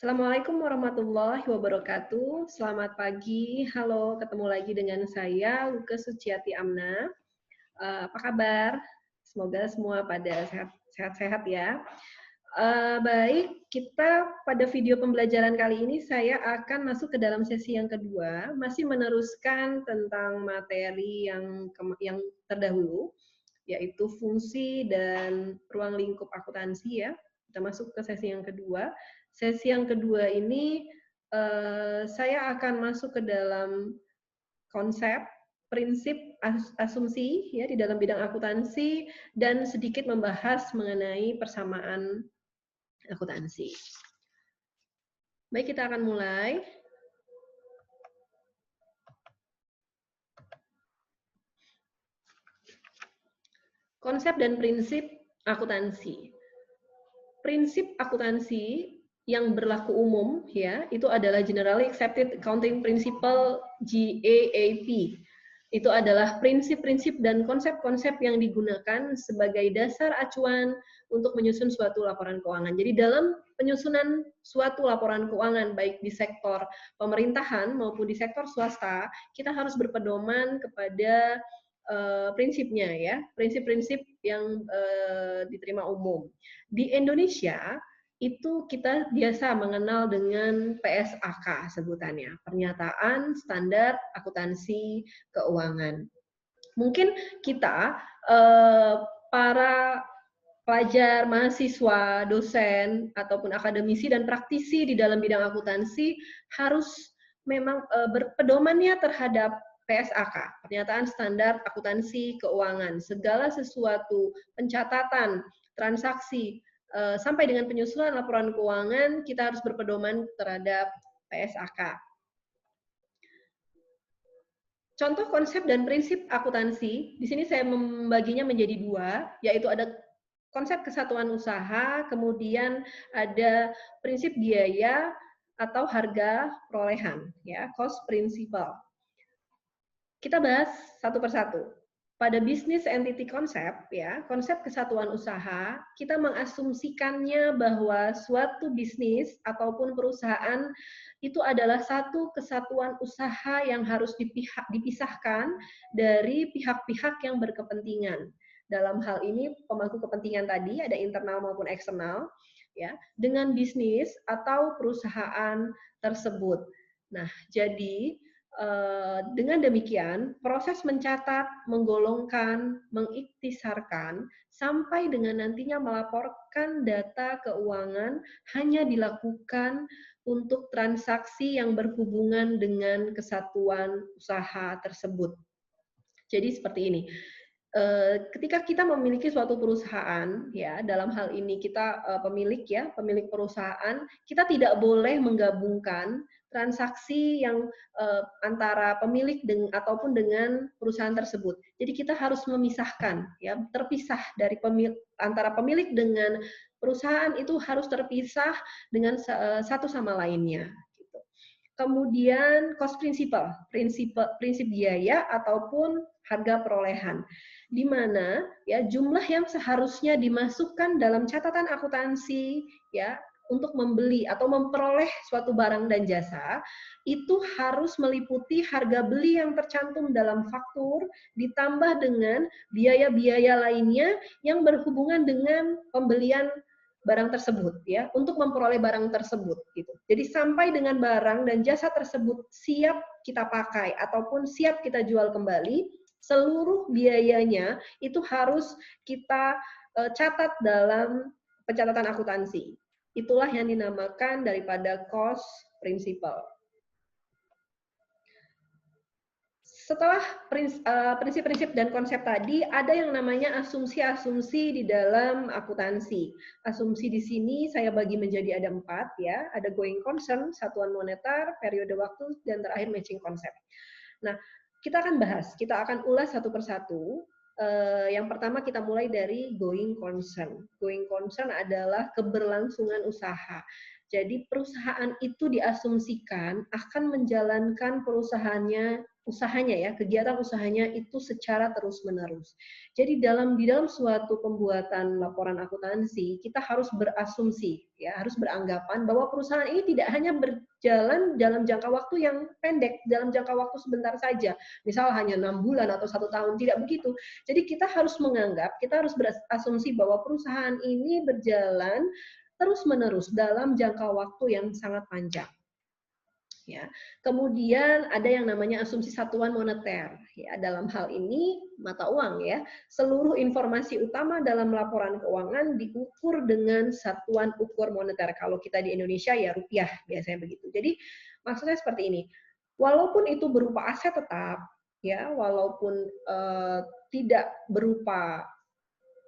Assalamualaikum warahmatullahi wabarakatuh. Selamat pagi. Halo, ketemu lagi dengan saya Luke Suciati Amna. Apa kabar? Semoga semua pada sehat-sehat ya. Baik, kita pada video pembelajaran kali ini saya akan masuk ke dalam sesi yang kedua, masih meneruskan tentang materi yang terdahulu, yaitu fungsi dan ruang lingkup akuntansi ya. Kita masuk ke sesi yang kedua. Sesi yang kedua ini saya akan masuk ke dalam konsep, prinsip, asumsi ya di dalam bidang akuntansi dan sedikit membahas mengenai persamaan akuntansi. Baik, kita akan mulai. Konsep dan prinsip akuntansi. Prinsip akuntansi yang berlaku umum ya, itu adalah Generally Accepted Accounting Principle GAAP. Itu adalah prinsip-prinsip dan konsep-konsep yang digunakan sebagai dasar acuan untuk menyusun suatu laporan keuangan. Jadi dalam penyusunan suatu laporan keuangan baik di sektor pemerintahan maupun di sektor swasta, kita harus berpedoman kepada prinsipnya ya, prinsip-prinsip yang diterima umum. Di Indonesia itu kita biasa mengenal dengan PSAK sebutannya, Pernyataan Standar Akuntansi Keuangan. Mungkin kita para pelajar, mahasiswa, dosen ataupun akademisi dan praktisi di dalam bidang akuntansi harus memang berpedomannya terhadap PSAK, Pernyataan Standar Akuntansi Keuangan. Segala sesuatu pencatatan transaksi sampai dengan penyusunan laporan keuangan, kita harus berpedoman terhadap PSAK. Contoh konsep dan prinsip akuntansi, di sini saya membaginya menjadi dua, yaitu ada konsep kesatuan usaha, kemudian ada prinsip biaya atau harga perolehan, ya, cost principle. Kita bahas satu persatu. Pada business entity concept, ya, konsep kesatuan usaha, kita mengasumsikannya bahwa suatu bisnis ataupun perusahaan itu adalah satu kesatuan usaha yang harus dipisahkan dari pihak-pihak yang berkepentingan. Dalam hal ini pemangku kepentingan tadi ada internal maupun eksternal, ya, dengan bisnis atau perusahaan tersebut. Nah, jadi dengan demikian, proses mencatat, menggolongkan, mengiktisarkan, sampai dengan nantinya melaporkan data keuangan hanya dilakukan untuk transaksi yang berhubungan dengan kesatuan usaha tersebut. Jadi seperti ini. Ketika kita memiliki suatu perusahaan, ya dalam hal ini kita pemilik perusahaan, kita tidak boleh menggabungkan transaksi yang antara pemilik ataupun dengan perusahaan tersebut. Jadi kita harus memisahkan, ya terpisah dari antara pemilik dengan perusahaan itu harus terpisah dengan satu sama lainnya. Kemudian cost principle, prinsip biaya ataupun harga perolehan, di mana ya jumlah yang seharusnya dimasukkan dalam catatan akuntansi ya untuk membeli atau memperoleh suatu barang dan jasa itu harus meliputi harga beli yang tercantum dalam faktur ditambah dengan biaya-biaya lainnya yang berhubungan dengan pembelian barang tersebut ya untuk memperoleh barang tersebut gitu. Jadi sampai dengan barang dan jasa tersebut siap kita pakai ataupun siap kita jual kembali, seluruh biayanya itu harus kita catat dalam pencatatan akuntansi. Itulah yang dinamakan daripada cost principle. Setelah prinsip-prinsip dan konsep tadi, ada yang namanya asumsi-asumsi di dalam akuntansi. Asumsi di sini saya bagi menjadi ada 4 ya, ada going concern, satuan moneter, periode waktu, dan terakhir matching konsep. Nah, kita akan bahas, kita akan ulas satu persatu. Yang pertama kita mulai dari going concern. Going concern adalah keberlangsungan usaha. Jadi perusahaan itu diasumsikan akan menjalankan perusahaannya usahanya ya, kegiatan usahanya itu secara terus-menerus. Jadi di dalam suatu pembuatan laporan akuntansi, kita harus berasumsi ya, harus beranggapan bahwa perusahaan ini tidak hanya berjalan dalam jangka waktu yang pendek, dalam jangka waktu sebentar saja. Misal hanya 6 bulan atau 1 tahun, tidak begitu. Jadi kita harus menganggap, kita harus berasumsi bahwa perusahaan ini berjalan terus-menerus dalam jangka waktu yang sangat panjang. Ya. Kemudian ada yang namanya asumsi satuan moneter. Ya, dalam hal ini mata uang ya. Seluruh informasi utama dalam laporan keuangan diukur dengan satuan ukur moneter. Kalau kita di Indonesia ya rupiah biasanya begitu. Jadi maksudnya seperti ini. Walaupun itu berupa aset tetap, ya, walaupun tidak berupa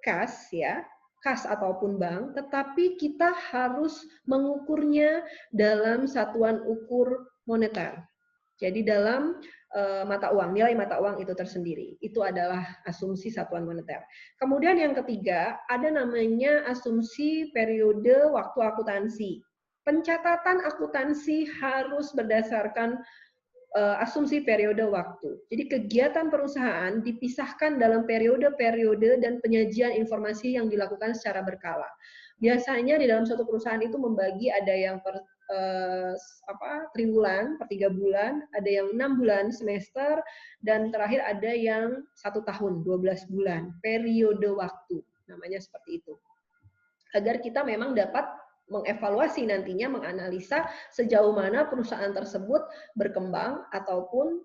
kas ya, kas ataupun bank, tetapi kita harus mengukurnya dalam satuan ukur moneter. Jadi dalam mata uang, nilai mata uang itu tersendiri. Itu adalah asumsi satuan moneter. Kemudian yang ketiga, ada namanya asumsi periode waktu akuntansi. Pencatatan akuntansi harus berdasarkan asumsi periode waktu. Jadi kegiatan perusahaan dipisahkan dalam periode-periode dan penyajian informasi yang dilakukan secara berkala. Biasanya di dalam suatu perusahaan itu membagi ada yang per triwulan, per 3 bulan, ada yang 6 bulan semester, dan terakhir ada yang 1 tahun, 12 bulan, periode waktu, namanya seperti itu. Agar kita memang dapat mengevaluasi nantinya, menganalisa sejauh mana perusahaan tersebut berkembang ataupun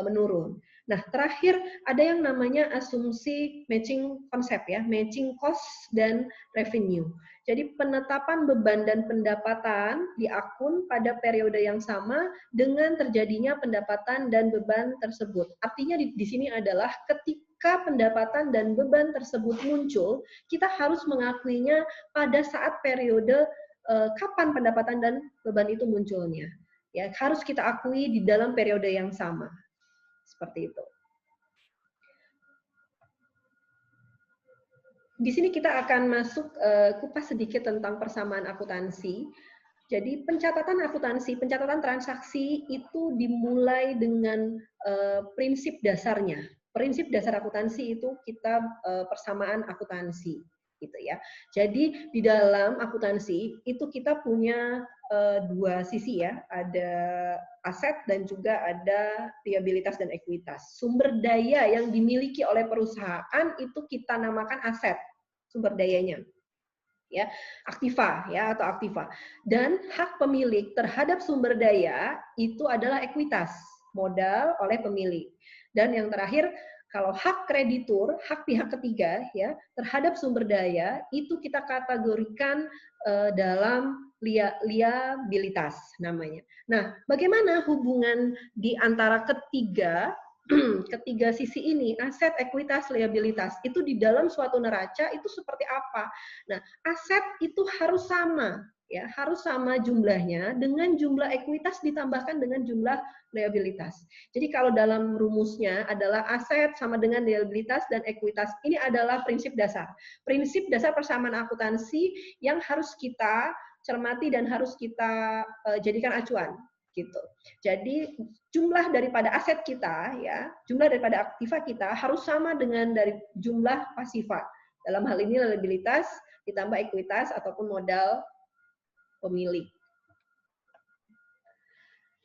menurun. Nah, terakhir ada yang namanya asumsi matching konsep ya, matching cost dan revenue. Jadi penetapan beban dan pendapatan di akun pada periode yang sama dengan terjadinya pendapatan dan beban tersebut. Artinya di sini adalah ketika pendapatan dan beban tersebut muncul, kita harus mengakuinya pada saat periode kapan pendapatan dan beban itu munculnya. Ya, harus kita akui di dalam periode yang sama. Seperti itu. Di sini kita akan masuk kupas sedikit tentang persamaan akuntansi. Jadi pencatatan akuntansi, pencatatan transaksi itu dimulai dengan prinsip dasarnya. Prinsip dasar akuntansi itu kita persamaan akuntansi, gitu ya. Jadi di dalam akuntansi itu kita punya dua sisi ya, ada aset dan juga ada liabilitas dan ekuitas. Sumber daya yang dimiliki oleh perusahaan itu kita namakan aset, sumber dayanya. Ya, aktiva ya atau aktiva. Dan hak pemilik terhadap sumber daya itu adalah ekuitas, modal oleh pemilik. Dan yang terakhir, kalau hak kreditur, hak pihak ketiga ya terhadap sumber daya itu kita kategorikan dalam liabilitas namanya. Nah, bagaimana hubungan di antara ketiga sisi ini, aset, ekuitas, liabilitas, itu di dalam suatu neraca itu seperti apa? Nah, aset itu harus sama, ya, harus sama jumlahnya dengan jumlah ekuitas ditambahkan dengan jumlah liabilitas. Jadi kalau dalam rumusnya adalah aset sama dengan liabilitas dan ekuitas. Ini adalah prinsip dasar. Prinsip dasar persamaan akuntansi yang harus kita cermati dan harus kita jadikan acuan gitu. Jadi jumlah daripada aset kita ya, jumlah daripada aktiva kita harus sama dengan dari jumlah pasiva. Dalam hal ini liabilitas ditambah ekuitas ataupun modal pemilik.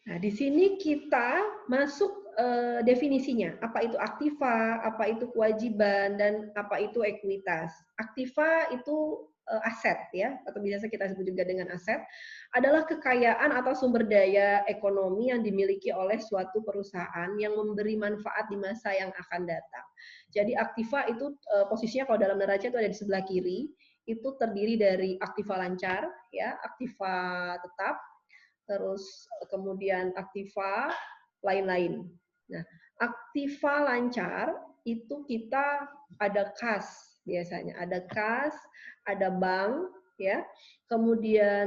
Nah, di sini kita masuk definisinya. Apa itu aktiva, apa itu kewajiban, dan apa itu ekuitas. Aktiva itu aset ya, atau biasa kita sebut juga dengan aset, adalah kekayaan atau sumber daya ekonomi yang dimiliki oleh suatu perusahaan yang memberi manfaat di masa yang akan datang. Jadi aktiva itu posisinya kalau dalam neraca itu ada di sebelah kiri, itu terdiri dari aktiva lancar, ya, aktiva tetap, terus kemudian aktiva lain-lain. Nah, aktiva lancar itu kita ada kas biasanya, ada kas, ada bank, ya. Kemudian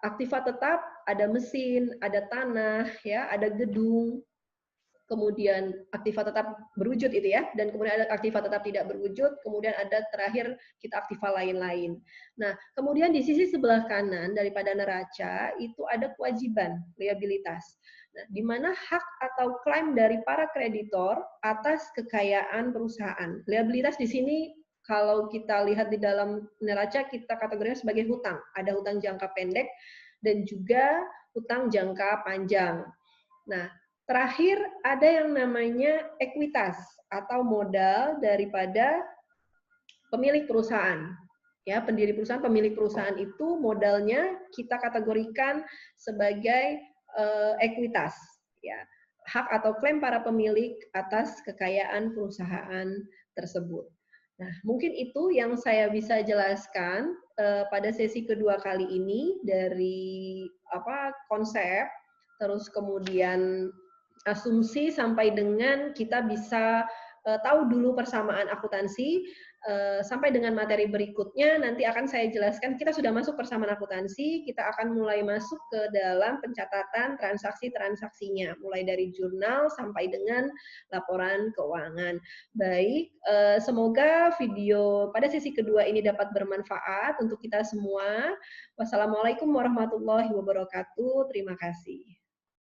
aktiva tetap ada mesin, ada tanah, ya, ada gedung. Kemudian aktiva tetap berwujud itu ya, dan kemudian ada aktiva tetap tidak berwujud, kemudian ada terakhir kita aktiva lain-lain. Nah, kemudian di sisi sebelah kanan daripada neraca itu ada kewajiban, liabilitas. Nah, di mana hak atau klaim dari para kreditor atas kekayaan perusahaan. Liabilitas di sini kalau kita lihat di dalam neraca kita kategorinya sebagai hutang. Ada hutang jangka pendek dan juga hutang jangka panjang. Nah, terakhir ada yang namanya ekuitas atau modal daripada pemilik perusahaan. Ya, pendiri perusahaan, pemilik perusahaan itu modalnya kita kategorikan sebagai ekuitas. Ya, hak atau klaim para pemilik atas kekayaan perusahaan tersebut. Nah, mungkin itu yang saya bisa jelaskan pada sesi kedua kali ini dari konsep, terus kemudian asumsi sampai dengan kita bisa tahu dulu persamaan akuntansi. Sampai dengan materi berikutnya nanti akan saya jelaskan, kita sudah masuk persamaan akuntansi, kita akan mulai masuk ke dalam pencatatan transaksi-transaksinya, mulai dari jurnal sampai dengan laporan keuangan. Baik, semoga video pada sesi kedua ini dapat bermanfaat untuk kita semua. Wassalamualaikum warahmatullahi wabarakatuh. Terima kasih.